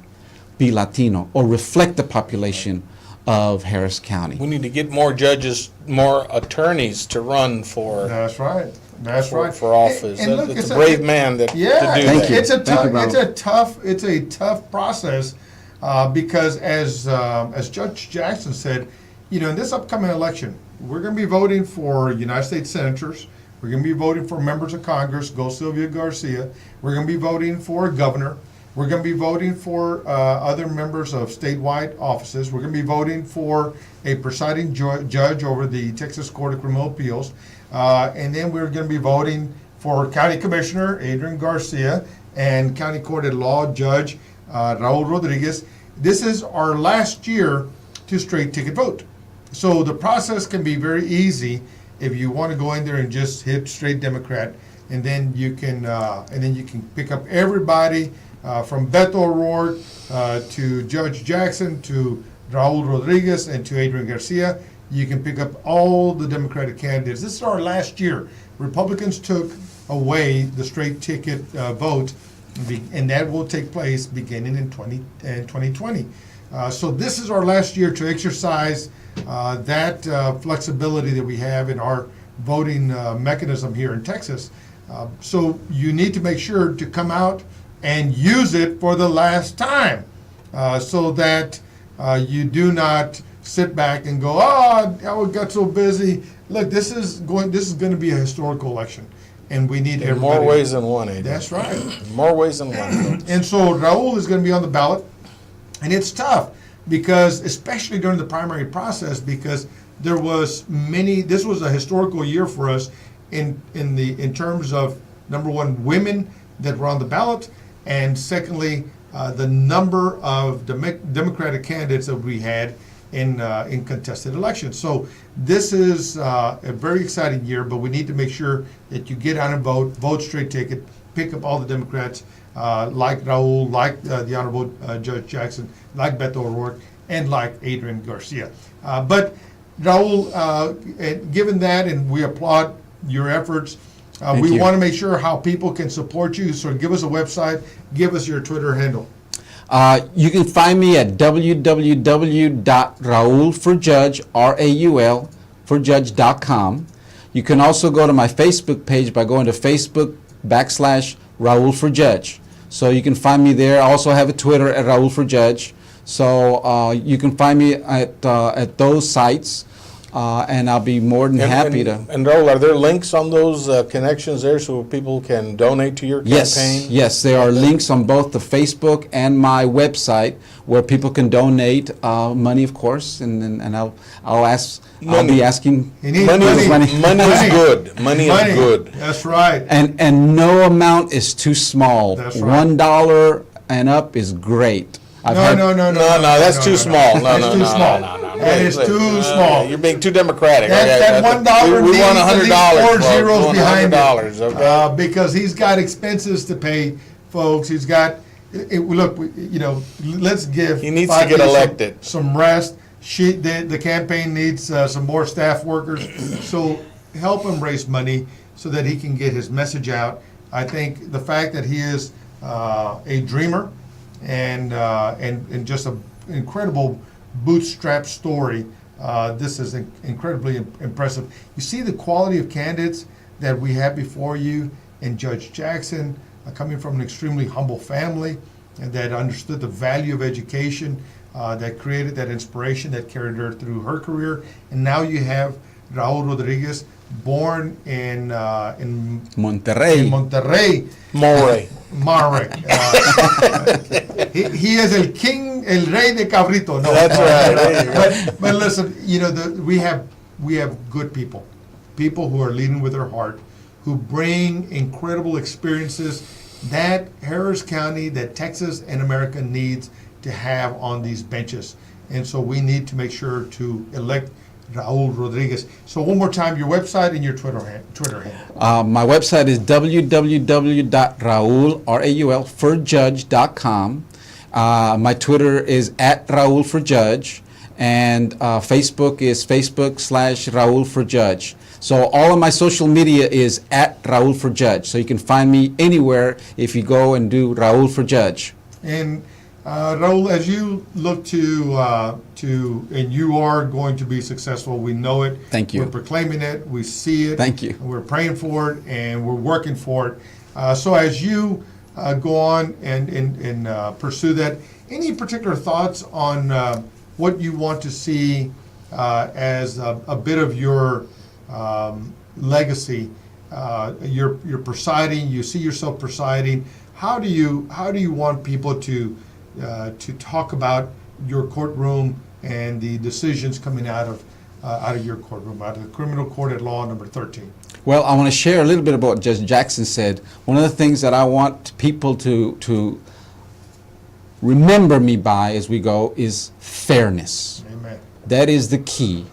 be Latino or reflect the population of Harris County? We need to get more judges, more attorneys to run for. That's right. That's right. For office. And look, it's a brave man to do Thank that. you. It's a tough process because as Judge Jackson said, you know, in this upcoming election, we're going to be voting for United States senators. We're going to be voting for members of Congress, go Sylvia Garcia. We're going to be voting for a governor. We're going to be voting for other members of statewide offices. We're going to be voting for a presiding judge over the Texas Court of Criminal Appeals. And then we're going to be voting for County Commissioner Adrian Garcia and County Court at Law Judge Raul Rodriguez. This is our last year to straight ticket vote. So the process can be very easy if you want to go in there and just hit straight Democrat, and then you can pick up everybody from Beto O'Rourke to Judge Jackson to Raul Rodriguez and to Adrian Garcia. You can pick up all the Democratic candidates. This is our last year. Republicans took away the straight ticket vote, and that will take place beginning in 2020. So this is our last year to exercise that flexibility that we have in our voting mechanism here in Texas. So you need to make sure to come out and use it for the last time, so that you do not sit back and go, oh, I got so busy. Look, this is going to be a historical election, and we need In everybody. more ways than one, Adrian. That's right. More ways than one, folks. And so Raul is going to be on the ballot, and it's tough because, especially during the primary process, because this was a historical year for us in terms of, number one, women that were on the ballot, and secondly, the number of Democratic candidates that we had in contested elections. So this is a very exciting year, but we need to make sure that you get out and vote straight ticket, pick up all the Democrats like Raul, like the Honorable Judge Jackson, like Beto O'Rourke, and like Adrian Garcia. But Raul, given that, and we applaud your efforts, we you. want to make sure how people can support you. So give us a website, give us your Twitter handle. You can find me at www.raulforjudge, R-A-U-L, forjudge.com. You can also go to my Facebook page by going to Facebook.com/Raul for Judge. So you can find me there. I also have a Twitter at Raul for Judge. So you can find me at those sites, and I'll be more than happy to. And Raul, are there links on those connections there so people can donate to your campaign? Yes, there are links on both the Facebook and my website where people can donate money, of course, and I'll be asking. He needs Money is money. good. Money is good. That's right. And no amount is too small. That's right. $1 and up is great. No, That's too small. No. That is too small. You're being too democratic. That $1 we needs want at least $100. four zeros folks. We want behind $100, it, okay? because he's got expenses to pay, folks. He's got. Let's give. He needs to Fati get elected. some rest. The campaign needs some more staff workers. So help him raise money so that he can get his message out. I think the fact that he is a dreamer and just an incredible bootstrap story. This is incredibly impressive. You see the quality of candidates that we have before you, and Judge Jackson, coming from an extremely humble family, and that understood the value of education, that created that inspiration that carried her through her career. And now you have Raul Rodriguez, born in Monterrey. Monterrey. He is el king, el rey de cabrito. No, That's right. but listen, we have good people who are leading with their heart, who bring incredible experiences that Harris County, that Texas and America needs to have on these benches. And so we need to make sure to elect Raul Rodriguez. So one more time, your website and your Twitter handle. My website is www.raulforjudge.com. My Twitter is @RaulForJudge, and Facebook is Facebook.com/RaulForJudge. So all of my social media is @RaulForJudge. So you can find me anywhere if you go and do Raul for Judge. And Raul, as you look to, and you are going to be successful, we know it. Thank you. We're proclaiming it, we see it. Thank you. We're praying for it, and we're working for it. So as you go on and pursue that, any particular thoughts on what you want to see as a bit of your legacy? You're presiding, you see yourself presiding. how do you want people to talk about your courtroom and the decisions coming out of your courtroom, out of the criminal court at law number 13? Well, I want to share a little bit about what Judge Jackson said. One of the things that I want people to remember me by as we go is fairness. Amen. That is the key.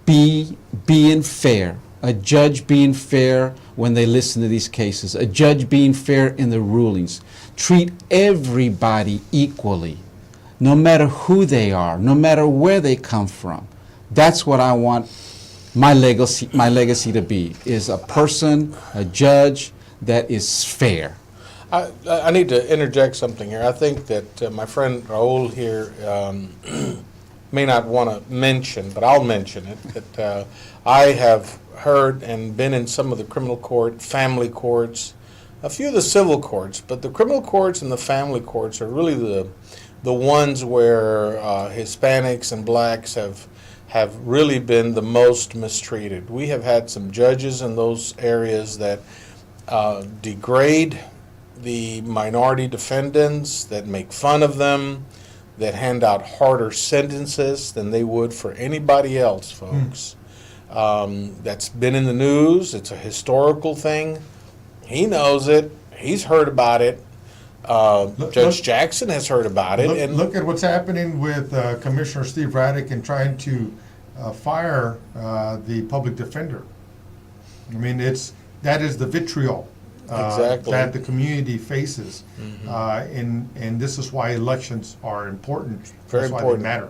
Being fair. A judge being fair when they listen to these cases. A judge being fair in the rulings. Treat everybody equally, no matter who they are, no matter where they come from. That's what I want my legacy to be, is a person, a judge that is fair. I need to interject something here. I think that my friend Raul here may not want to mention, but I'll mention it, that I have heard and been in some of the criminal court, family courts, a few of the civil courts, but the criminal courts and the family courts are really the ones where Hispanics and blacks have really been the most mistreated. We have had some judges in those areas that degrade the minority defendants, that make fun of them, that hand out harder sentences than they would for anybody else, folks. That's been in the news. It's a historical thing. He knows it. He's heard about it. Judge Jackson has heard about it. And look at what's happening with Commissioner Steve Raddick and trying to fire the public defender. I mean, that is the vitriol exactly that the community faces, and this is why elections are important. Very That's important. why they matter.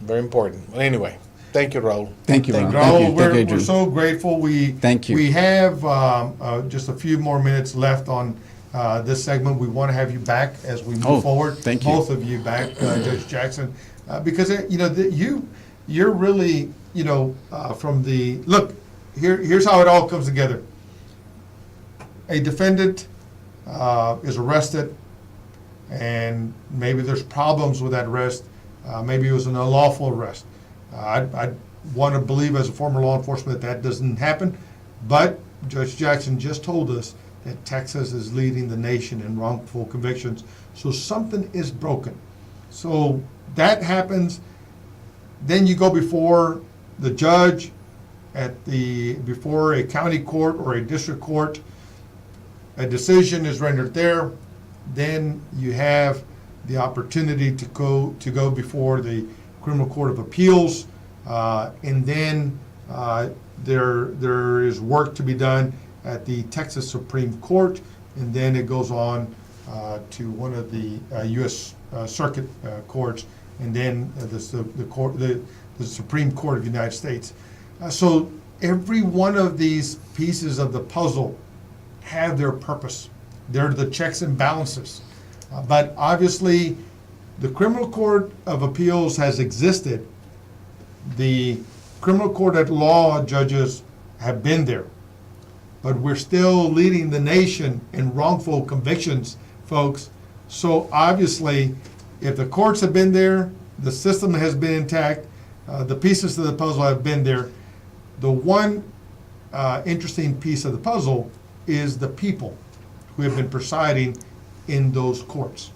Very important. Well, anyway, thank you, Raul. Thank you, Ron. Raul, Thank you. we're Adrian. so grateful. Thank you. We have just a few more minutes left on this segment. We want to have you back as we move forward. Thank you. Both of you back, Judge Jackson, because you're really from the look. Here's how it all comes together. A defendant is arrested, and maybe there's problems with that arrest. Maybe it was an unlawful arrest. I want to believe, as a former law enforcement, that doesn't happen. But Judge Jackson just told us that Texas is leading the nation in wrongful convictions. So something is broken. So that happens. Then you go before the judge before a county court or a district court. A decision is rendered there. Then you have the opportunity to go before the Criminal Court of Appeals, and then there is work to be done at the Texas Supreme Court, and then it goes on to one of the U.S. Circuit courts, and then the Supreme Court of the United States. So every one of these pieces of the puzzle have their purpose. They're the checks and balances. But obviously, the Criminal Court of Appeals has existed. The Criminal Court at Law judges have been there. But we're still leading the nation in wrongful convictions, folks. So obviously, if the courts have been there, the system has been intact, the pieces of the puzzle have been there. The one interesting piece of the puzzle is the people who have been presiding in those courts.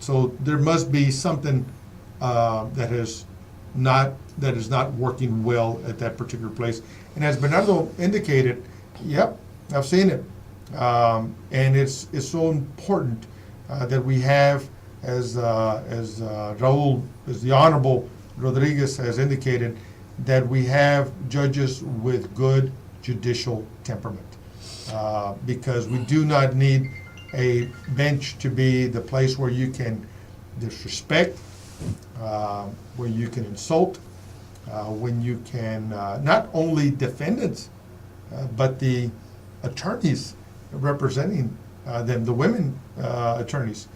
So there must be something that is not working well at that particular place. And as Bernardo indicated, yep, I've seen it, and it's so important that we have, as Raul, as the Honorable Rodriguez has indicated, that we have judges with good judicial temperament. Because we do not need a bench to be the place where you can disrespect, where you can insult, when you can not only defendants, but the attorneys representing them, the women attorneys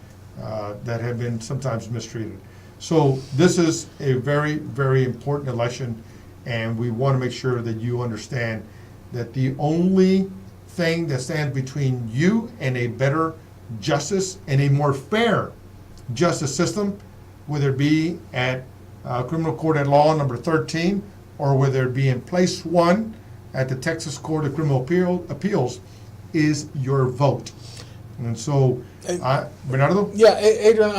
that have been sometimes mistreated. So this is a very, very important election, and we want to make sure that you understand that the only thing that stands between you and a better justice and a more fair justice system, whether it be at Criminal Court at Law number 13, or whether it be in place 1 at the Texas Court of Criminal Appeals, is your vote. And so, Bernardo? Yeah, Adrian,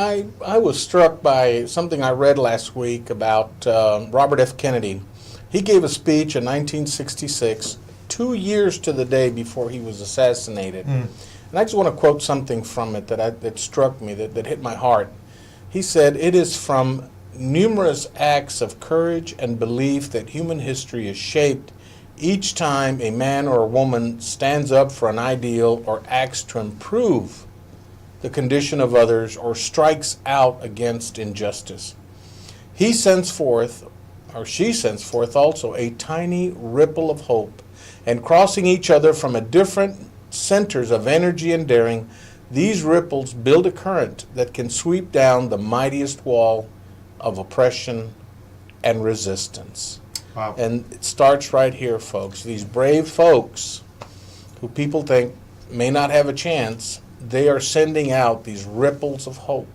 I was struck by something I read last week about Robert F. Kennedy. He gave a speech in 1966, 2 years to the day before he was assassinated. And I just want to quote something from it that struck me, that hit my heart. He said, "It is from numerous acts of courage and belief that human history is shaped each time a man or a woman stands up for an ideal or acts to improve the condition of others or strikes out against injustice. He sends forth, or she sends forth also, a tiny ripple of hope, and crossing each other from a different centers of energy and daring, these ripples build a current that can sweep down the mightiest wall of oppression and resistance." Wow. And it starts right here, folks. These brave folks who people think may not have a chance, they are sending out these ripples of hope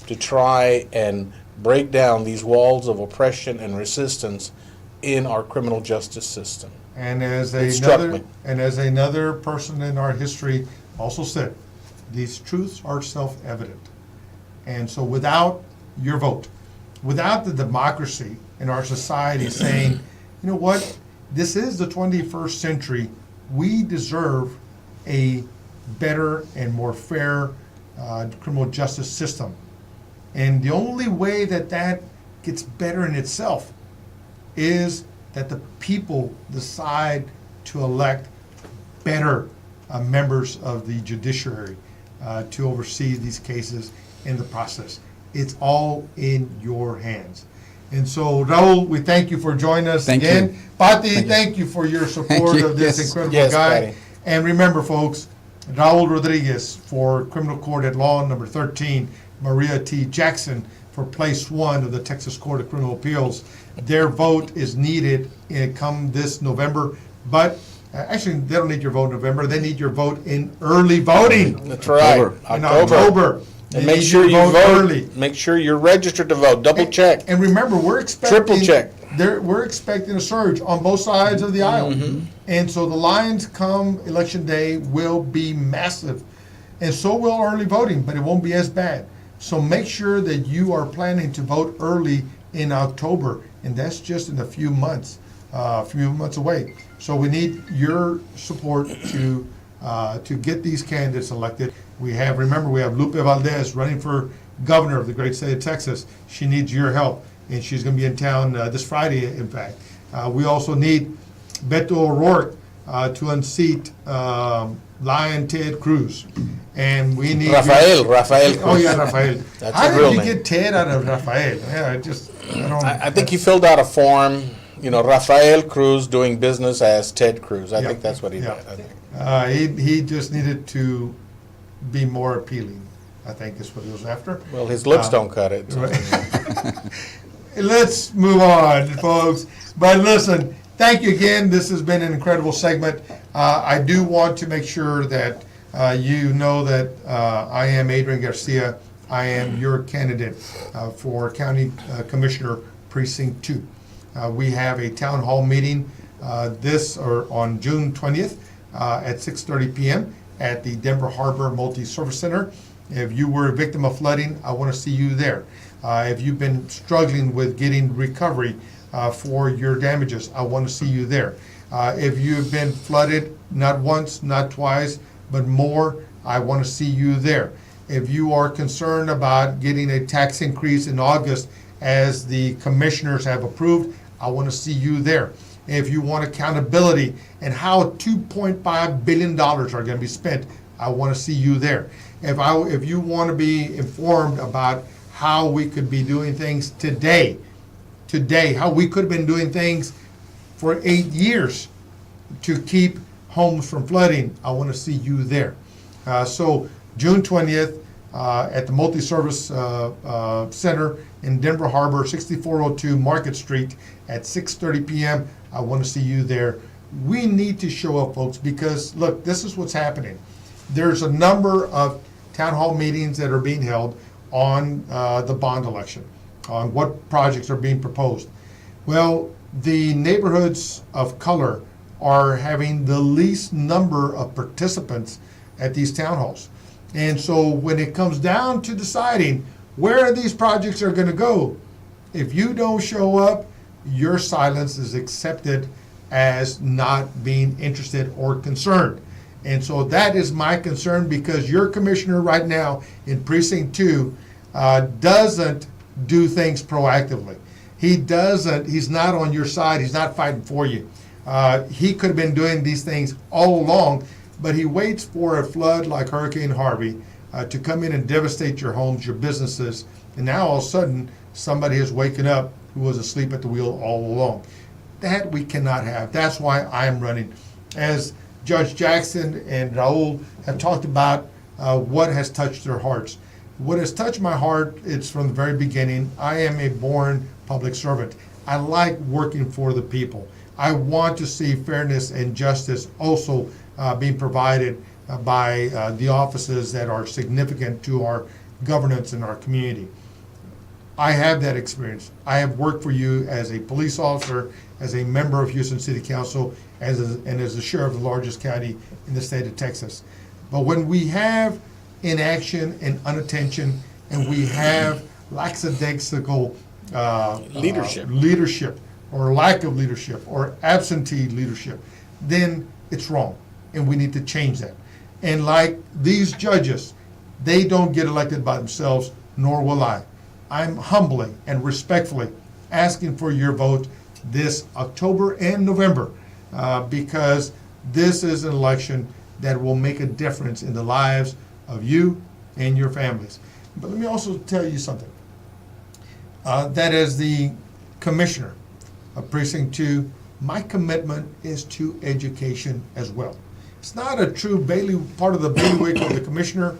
to try and break down these walls of oppression and resistance in our criminal justice system. And as It struck another me. and as another person in our history also said, these truths are self-evident. And so without your vote, without the democracy in our society saying, you know what, this is the 21st century, we deserve a better and more fair criminal justice system. And the only way that that gets better in itself is that the people decide to elect better members of the judiciary to oversee these cases in the process. It's all in your hands. And so, Raul, we thank you for joining us Thank again. you. Pati, thank you for your support you. of this Yes. incredible Yes, guy. Patty. And remember, folks, Raul Rodriguez for Criminal Court at Law number 13, Maria T. Jackson for Place 1 of the Texas Court of Criminal Appeals. Their vote is needed come this November, but actually, they don't need your vote in November. They need your vote in early voting That's right. in October. They And make need sure your you vote early. Make sure you're registered to vote. Double check. And remember, we're expecting Triple check. We're expecting a surge on both sides of the aisle, and so the lines come election day will be massive, and so will early voting, but it won't be as bad. So make sure that you are planning to vote early in October, and that's just in a few months away. So we need your support to get these candidates elected. We have Lupe Valdez running for governor of the great state of Texas. She needs your help, and she's going to be in town this Friday, in fact. We also need Beto O'Rourke to unseat Lion Ted Cruz. And we need... Rafael Cruz. Oh, yeah, Rafael. That's How a real did you name. get Ted out of Rafael? Yeah, I think he filled out a form, Rafael Cruz doing business as Ted Cruz. I Yeah. think that's what he Yeah. did. I think. he just needed to be more appealing, I think is what he was after. Well, his looks don't cut it. so- Let's move on, folks. But listen, thank you again. This has been an incredible segment. I do want to make sure that you know that I am Adrian Garcia. I am your candidate for County Commissioner Precinct 2. We have a town hall meeting on June 20th at 6:30 p.m. at the Denver Harbor Multi-Service Center. If you were a victim of flooding, I want to see you there. If you've been struggling with getting recovery for your damages, I want to see you there. If you've been flooded not once, not twice, but more, I want to see you there. If you are concerned about getting a tax increase in August as the commissioners have approved, I want to see you there. If you want accountability and how $2.5 billion are going to be spent, I want to see you there. If you want to be informed about how we could be doing things today, how we could have been doing things for 8 years to keep homes from flooding, I want to see you there. So June 20th at the Multi-Service Center in Denver Harbor, 6402 Market Street at 6:30 p.m. I want to see you there. We need to show up, folks, because look, this is what's happening. There's a number of town hall meetings that are being held on the bond election, on what projects are being proposed. Well, the neighborhoods of color are having the least number of participants at these town halls. And so when it comes down to deciding where these projects are going to go, if you don't show up, your silence is accepted as not being interested or concerned. And so that is my concern, because your commissioner right now in Precinct 2 doesn't do things proactively. He's not on your side, he's not fighting for you. He could have been doing these things all along, but he waits for a flood like Hurricane Harvey to come in and devastate your homes, your businesses, and now all of a sudden somebody is waking up who was asleep at the wheel all along. That we cannot have. That's why I'm running. As Judge Jackson and Raul have talked about what has touched their hearts. What has touched my heart, it's from the very beginning. I am a born public servant. I like working for the people. I want to see fairness and justice also being provided by the offices that are significant to our governance in our community. I have that experience. I have worked for you as a police officer, as a member of Houston City Council, and as the sheriff of the largest county in the state of Texas. But when we have inaction and inattention, and we have lackadaisical leadership, or lack of leadership, or absentee leadership, then it's wrong, and we need to change that. And like these judges, they don't get elected by themselves, nor will I. I'm humbly and respectfully asking for your vote this October and November, because this is an election that will make a difference in the lives of you and your families. But let me also tell you something. That as the commissioner of Precinct 2, my commitment is to education as well. It's not a true part of the bailiwick of the commissioner,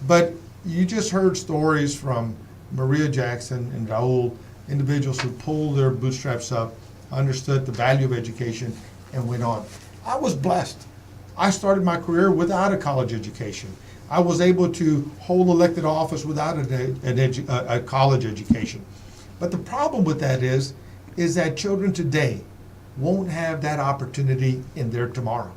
but you just heard stories from Maria Jackson and Raul, individuals who pulled their bootstraps up, understood the value of education, and went on. I was blessed. I started my career without a college education. I was able to hold elected office without a college education. But the problem with that is that children today won't have that opportunity in their tomorrow.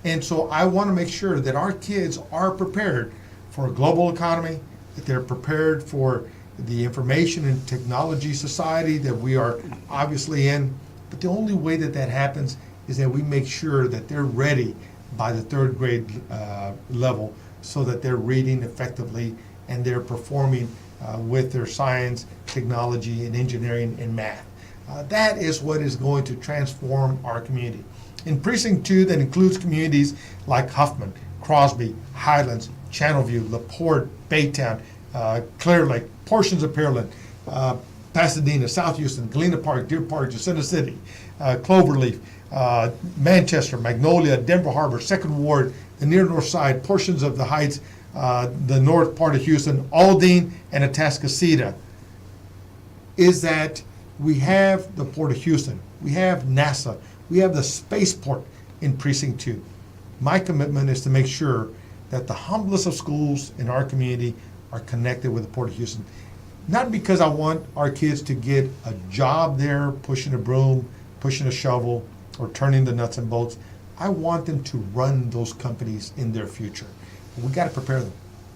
And so I want to make sure that our kids are prepared for a global economy, that they're prepared for the information and technology society that we are obviously in. But the only way that that happens is that we make sure that they're ready by the third grade level, so that they're reading effectively and they're performing with their science, technology, and engineering and math. That is what is going to transform our community. In Precinct 2, that includes communities like Huffman, Crosby, Highlands, Channelview, LaPorte, Baytown, Clear Lake, portions of Pearland, Pasadena, South Houston, Galena Park, Deer Park, Jacinto City, Cloverleaf, Manchester, Magnolia, Denver Harbor, Second Ward, the near north side, portions of the Heights, the north part of Houston, Aldine, and Atascocita, is that we have the Port of Houston, we have NASA, we have the spaceport in Precinct 2. My commitment is to make sure that the humblest of schools in our community are connected with the Port of Houston. Not because I want our kids to get a job there, pushing a broom, pushing a shovel, or turning the nuts and bolts. I want them to run those companies in their future. We got to prepare them.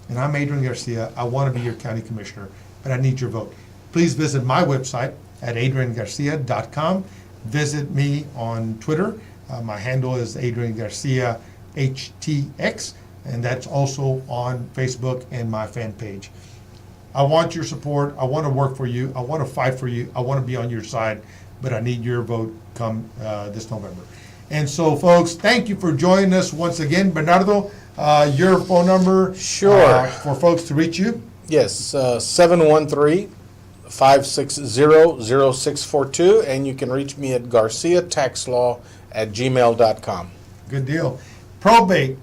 And I'm Adrian Garcia. I want to be your county commissioner, but I need your vote. Please visit my website at adriangarcia.com. Visit me on Twitter. My handle is Adrian Garcia HTX, and that's also on Facebook and my fan page. I want your support. I want to work for you. I want to fight for you. I want to be on your side, but I need your vote come this November. And so, folks, thank you for joining us once again. Bernardo, your phone number Sure. For folks to reach you? Yes, 713-560-0642, and you can reach me at garciataxlaw@gmail.com. Good deal. Probate,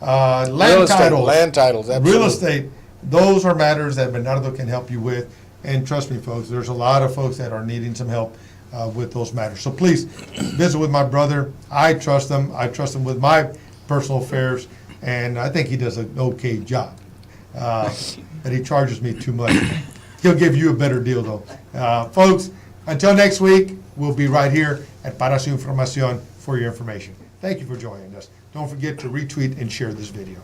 land Land titles, absolutely. real estate, those are matters that Bernardo can help you with. And trust me, folks, there's a lot of folks that are needing some help with those matters. So please visit with my brother. I trust him. I trust him with my personal affairs, and I think he does an okay job. But he charges me too much. He'll give you a better deal, though. Folks, until next week, we'll be right here at Para Su Información for your information. Thank you for joining us. Don't forget to retweet and share this video.